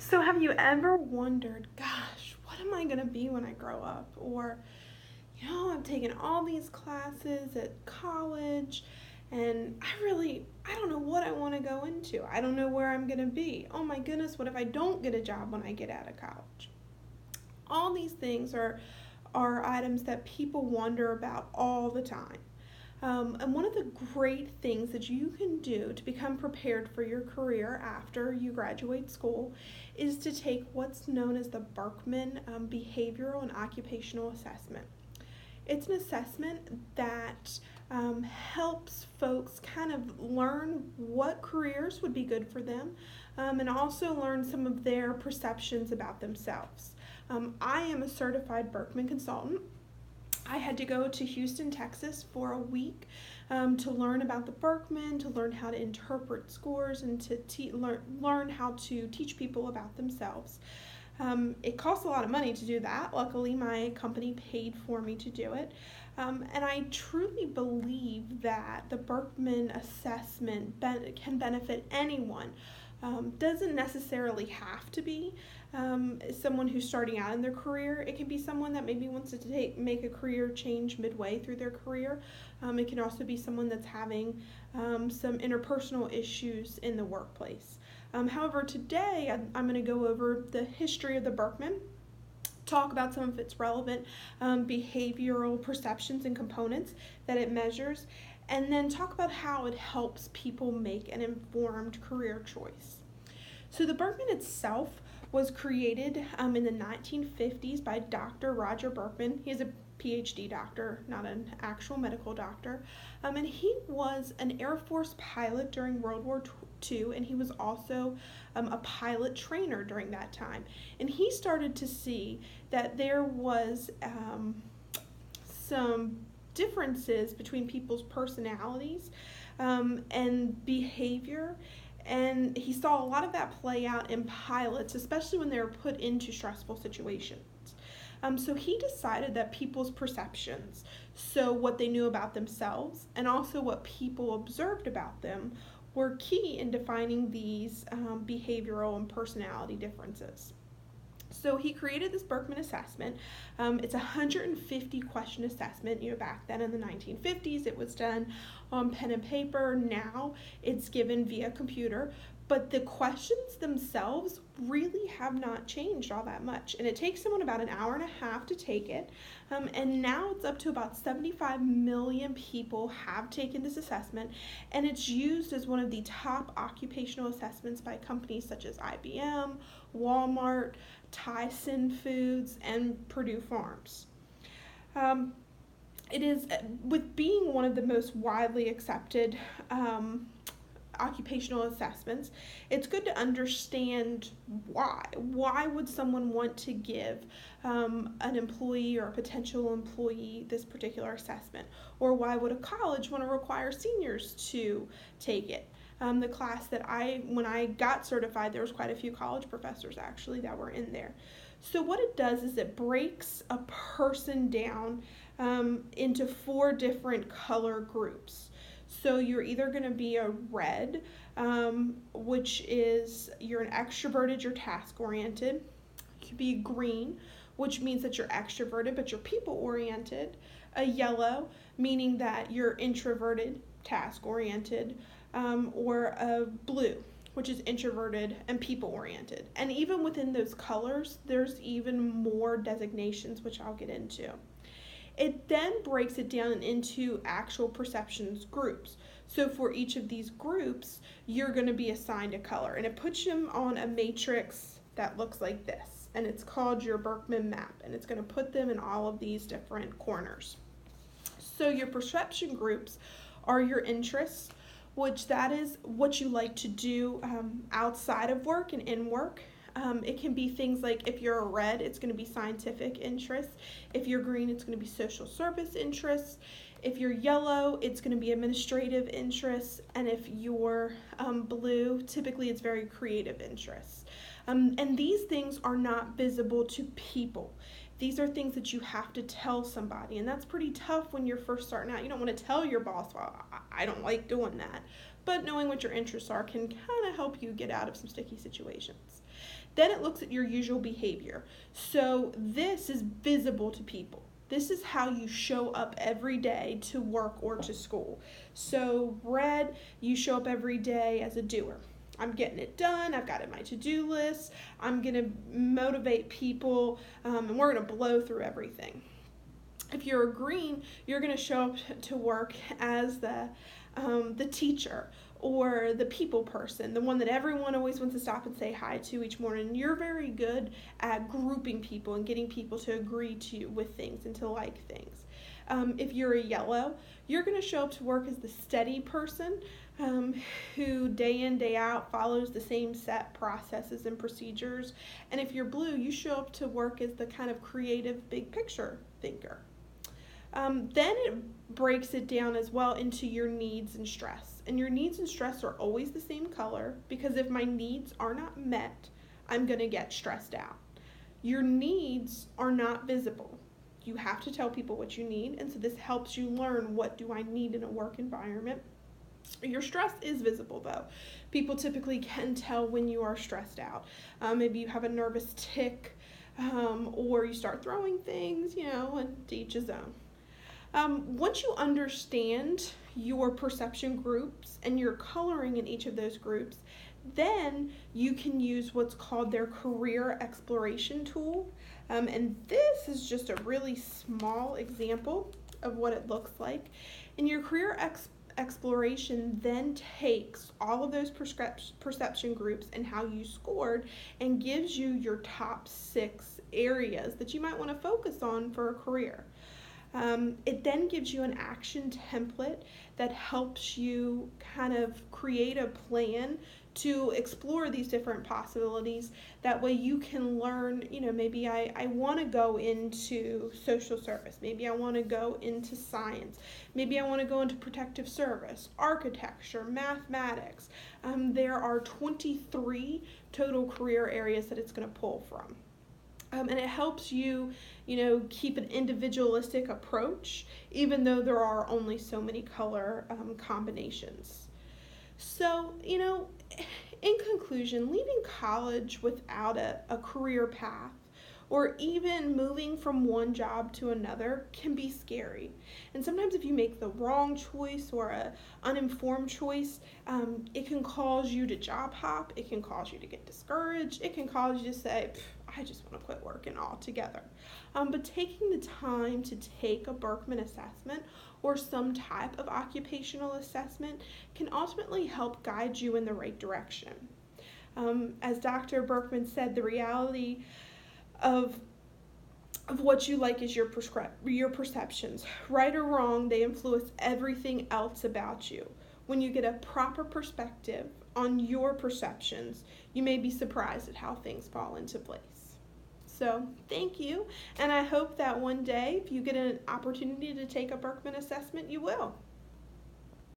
So, have you ever wondered, gosh, what am I going to be when I grow up? Or, I'm taking all these classes at college and I don't know what I want to go into. I don't know where I'm going to be. Oh my goodness, what if I don't get a job when I get out of college? All these things are items that people wonder about all the time. And one of the great things that you can do to become prepared for your career after you graduate school is to take what's known as the Berkman Behavioral and Occupational Assessment. It's an assessment that helps folks kind of learn what careers would be good for them and also learn some of their perceptions about themselves. I am a certified Berkman consultant. I had to go to Houston, Texas for a week to learn about the Berkman, to learn how to interpret scores, and to learn how to teach people about themselves. It costs a lot of money to do that. Luckily, my company paid for me to do it. And I truly believe that the Berkman assessment can benefit anyone. Doesn't necessarily have to be someone who's starting out in their career. It can be someone that maybe wants to make a career change midway through their career. It can also be someone that's having some interpersonal issues in the workplace. However, today I'm going to go over the history of the Berkman, talk about some of its relevant behavioral perceptions and components that it measures, and then talk about how it helps people make an informed career choice. So the Berkman itself was created in the 1950s by Dr. Roger Berkman. He's a PhD doctor, not an actual medical doctor. And he was an Air Force pilot during World War II, and he was also a pilot trainer during that time. And he started to see that there was some differences between people's personalities and behavior, and he saw a lot of that play out in pilots, especially when they were put into stressful situations. So he decided that people's perceptions, so what they knew about themselves and also what people observed about them, were key in defining these behavioral and personality differences. So he created this Berkman assessment. It's a 150 question assessment. Back then in the 1950s, it was done on pen and paper. Now it's given via computer. But the questions themselves really have not changed all that much. And it takes someone about an hour and a half to take it. And now it's up to about 75 million people have taken this assessment. And it's used as one of the top occupational assessments by companies such as IBM, Walmart, Tyson Foods, and Purdue Farms. It is, with being one of the most widely accepted occupational assessments, it's good to understand why. Why would someone want to give an employee or a potential employee this particular assessment? Or why would a college want to require seniors to take it? The class that when I got certified, there was quite a few college professors actually that were in there. So what it does is it breaks a person down into 4 different color groups. So you're either going to be a red, which is you're an extroverted, you're task oriented. You could be green, which means that you're extroverted but you're people oriented. A yellow, meaning that you're introverted, task oriented. Or a blue, which is introverted and people oriented. And even within those colors, there's even more designations, which I'll get into. It then breaks it down into actual perceptions groups. So for each of these groups, you're going to be assigned a color, and it puts them on a matrix that looks like this, and it's called your Berkman map, and it's going to put them in all of these different corners. So your perception groups are your interests, which that is what you like to do outside of work and in work. It can be things like, if you're a red, it's going to be scientific interests. If you're green, it's going to be social service interests. If you're yellow, it's going to be administrative interests. And if you're blue, typically it's very creative interests. And these things are not visible to people. These are things that you have to tell somebody, and that's pretty tough when you're first starting out. You don't want to tell your boss, well, I don't like doing that. but knowing what your interests are can kind of help you get out of some sticky situations. Then it looks at your usual behavior. So this is visible to people. This is how you show up every day to work or to school. So red, you show up every day as a doer. I'm getting it done. I've got it on my to-do list. I'm going to motivate people, and we're going to blow through everything. If you're a green, you're going to show up to work as the teacher or the people person, the one that everyone always wants to stop and say hi to each morning. You're very good at grouping people and getting people to agree to you with things and to like things. If you're a yellow, you're going to show up to work as the steady person who day in, day out follows the same set processes and procedures. And if you're blue, you show up to work as the kind of creative big picture thinker. Then it breaks it down as well into your needs and stress. And your needs and stress are always the same color, because if my needs are not met, I'm going to get stressed out. Your needs are not visible. You have to tell people what you need, and so this helps you learn, what do I need in a work environment. Your stress is visible, though. People typically can tell when you are stressed out. Maybe you have a nervous tick, or you start throwing things, and to each his own. Once you understand your perception groups and your coloring in each of those groups, then you can use what's called their career exploration tool. And this is just a really small example of what it looks like. And your career exploration then takes all of those perception groups and how you scored and gives you your top 6 areas that you might want to focus on for a career. It then gives you an action template that helps you kind of create a plan to explore these different possibilities. That way you can learn, maybe I want to go into social service. Maybe I want to go into science. Maybe I want to go into protective service, architecture, mathematics. There are 23 total career areas that it's going to pull from. And it helps you, keep an individualistic approach, even though there are only so many color combinations. So, in conclusion, leaving college without a career path, or even moving from one job to another, can be scary. And sometimes if you make the wrong choice or an uninformed choice, it can cause you to job hop, it can cause you to get discouraged, it can cause you to say, I just want to quit working altogether. But taking the time to take a Birkman assessment or some type of occupational assessment can ultimately help guide you in the right direction. As Dr. Birkman said, the reality of what you like is your perceptions. Right or wrong, they influence everything else about you. When you get a proper perspective on your perceptions, you may be surprised at how things fall into place. So thank you, and I hope that one day, if you get an opportunity to take a Birkman assessment, you will.